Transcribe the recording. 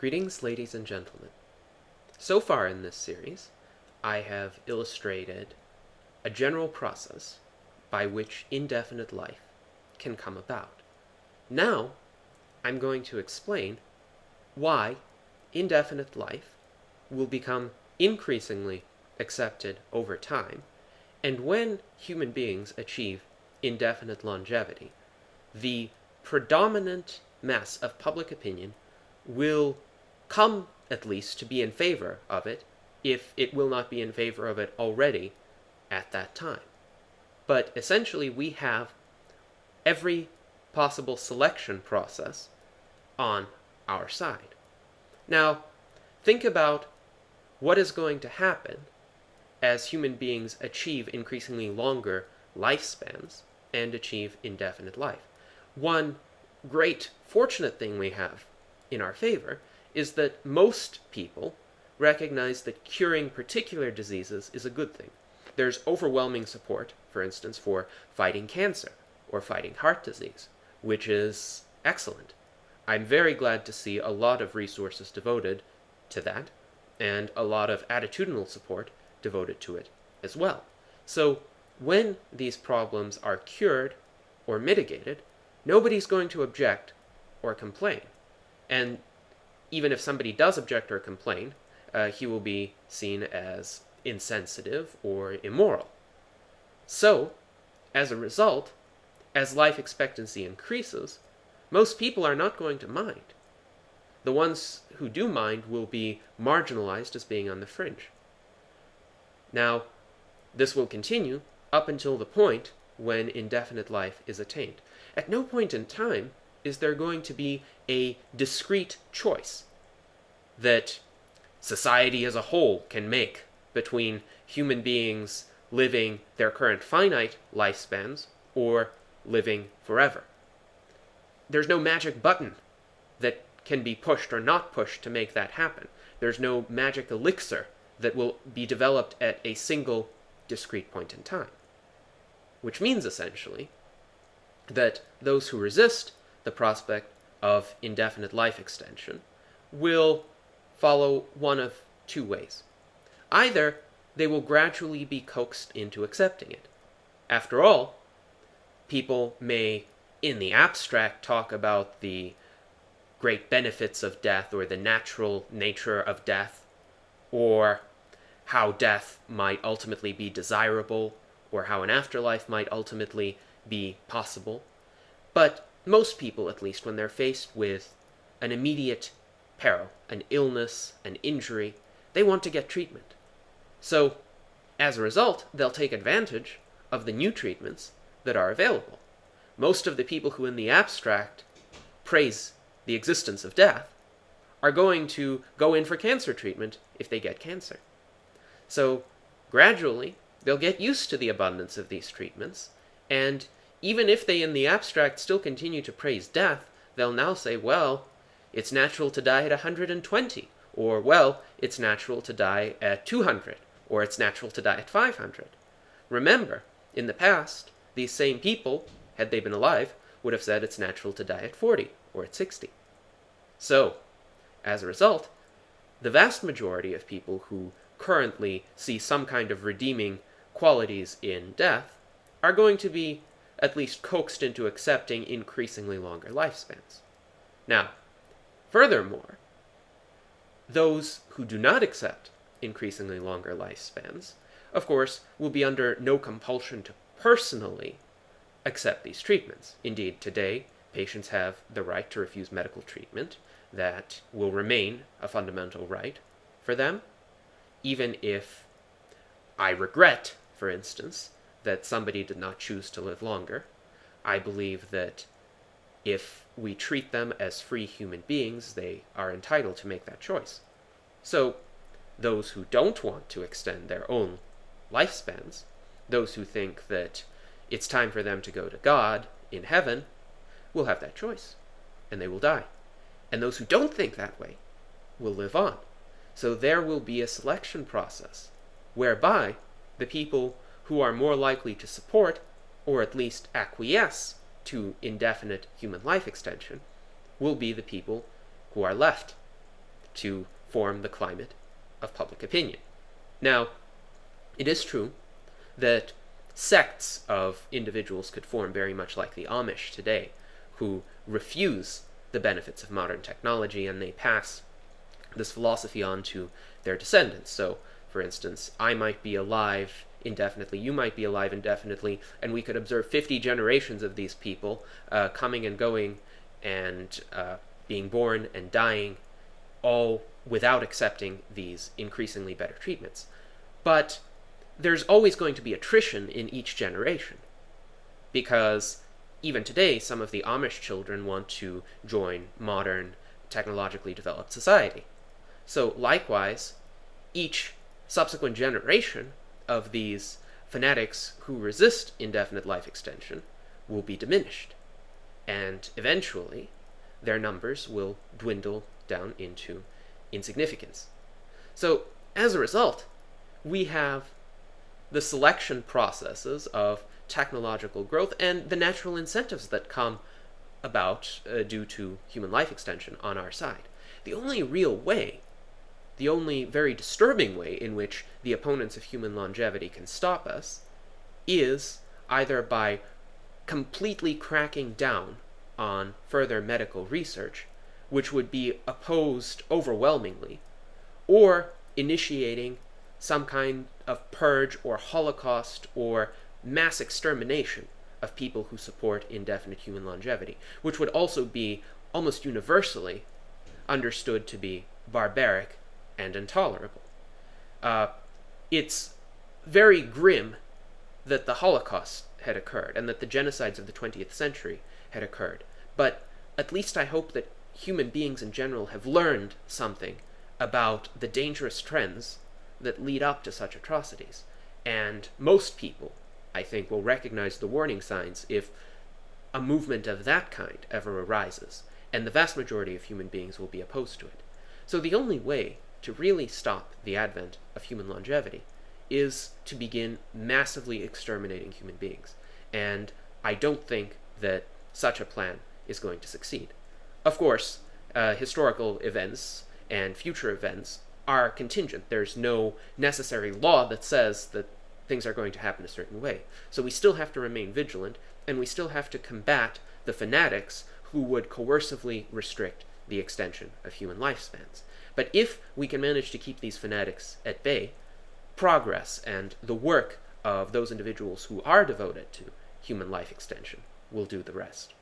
Greetings, ladies and gentlemen. So far in this series, I have illustrated a general process by which indefinite life can come about. Now, I'm going to explain why indefinite life will become increasingly accepted over time, and when human beings achieve indefinite longevity, the predominant mass of public opinion will come at least to be in favor of it, if it will not be in favor of it already at that time. But essentially, we have every possible selection process on our side. Now, think about what is going to happen as human beings achieve increasingly longer lifespans and achieve indefinite life. One great fortunate thing we have in our favor is that most people recognize that curing particular diseases is a good thing. There's overwhelming support, for instance, for fighting cancer or fighting heart disease, which is excellent. I'm very glad to see a lot of resources devoted to that, and a lot of attitudinal support devoted to it as well. So when these problems are cured or mitigated, nobody's going to object or complain. And even if somebody does object or complain, he will be seen as insensitive or immoral. So, as a result, as life expectancy increases, most people are not going to mind. The ones who do mind will be marginalized as being on the fringe. Now, this will continue up until the point when indefinite life is attained. At no point in time is there going to be a discrete choice that society as a whole can make between human beings living their current finite lifespans or living forever. There's no magic button that can be pushed or not pushed to make that happen. There's no magic elixir that will be developed at a single discrete point in time. Which means, essentially, that those who resist the prospect of indefinite life extension will follow one of two ways. Either they will gradually be coaxed into accepting it. After all, people may, in the abstract, talk about the great benefits of death or the natural nature of death, or how death might ultimately be desirable, or how an afterlife might ultimately be possible. But most people, at least, when they're faced with an immediate peril, an illness, an injury, they want to get treatment. So, as a result, they'll take advantage of the new treatments that are available. Most of the people who in the abstract praise the existence of death are going to go in for cancer treatment if they get cancer. So, gradually, they'll get used to the abundance of these treatments, and even if they in the abstract still continue to praise death, they'll now say, well, it's natural to die at 120, or, well, it's natural to die at 200, or it's natural to die at 500. Remember, in the past, these same people, had they been alive, would have said it's natural to die at 40, or at 60. So, as a result, the vast majority of people who currently see some kind of redeeming qualities in death are going to be at least coaxed into accepting increasingly longer lifespans. Now, furthermore, those who do not accept increasingly longer lifespans, of course, will be under no compulsion to personally accept these treatments. Indeed, today, patients have the right to refuse medical treatment. That will remain a fundamental right for them, even if I regret, for instance, that somebody did not choose to live longer. I believe that if we treat them as free human beings, they are entitled to make that choice. So, those who don't want to extend their own lifespans, those who think that it's time for them to go to God in heaven, will have that choice, and they will die. And those who don't think that way will live on. So there will be a selection process whereby the people who are more likely to support, or at least acquiesce to indefinite human life extension, will be the people who are left. to form the climate of public opinion. Now, it is true that sects of individuals could form very much like the Amish today, who refuse the benefits of modern technology, and they pass this philosophy on to their descendants. So, for instance, I might be alive indefinitely, you might be alive indefinitely, and we could observe 50 generations of these people coming and going and being born and dying, all without accepting these increasingly better treatments. But there's always going to be attrition in each generation, because even today, some of the Amish children want to join modern, technologically developed society. So likewise, each subsequent generation of these fanatics who resist indefinite life extension will be diminished, and eventually their numbers will dwindle down into insignificance. So as a result, we have the selection processes of technological growth and the natural incentives that come about due to human life extension on our side. The only real way, the only very disturbing way in which the opponents of human longevity can stop us is either by completely cracking down on further medical research, which would be opposed overwhelmingly, or initiating some kind of purge or holocaust or mass extermination of people who support indefinite human longevity, which would also be almost universally understood to be barbaric and intolerable. It's very grim that the Holocaust had occurred and that the genocides of the 20th century had occurred, but at least I hope that human beings in general have learned something about the dangerous trends that lead up to such atrocities. And most people, I think, will recognize the warning signs if a movement of that kind ever arises, and the vast majority of human beings will be opposed to it. So the only way to really stop the advent of human longevity is to begin massively exterminating human beings. And I don't think that such a plan is going to succeed. Of course, historical events and future events are contingent. There's no necessary law that says that things are going to happen a certain way. So we still have to remain vigilant, and we still have to combat the fanatics who would coercively restrict the extension of human lifespans. But if we can manage to keep these fanatics at bay, progress and the work of those individuals who are devoted to human life extension will do the rest.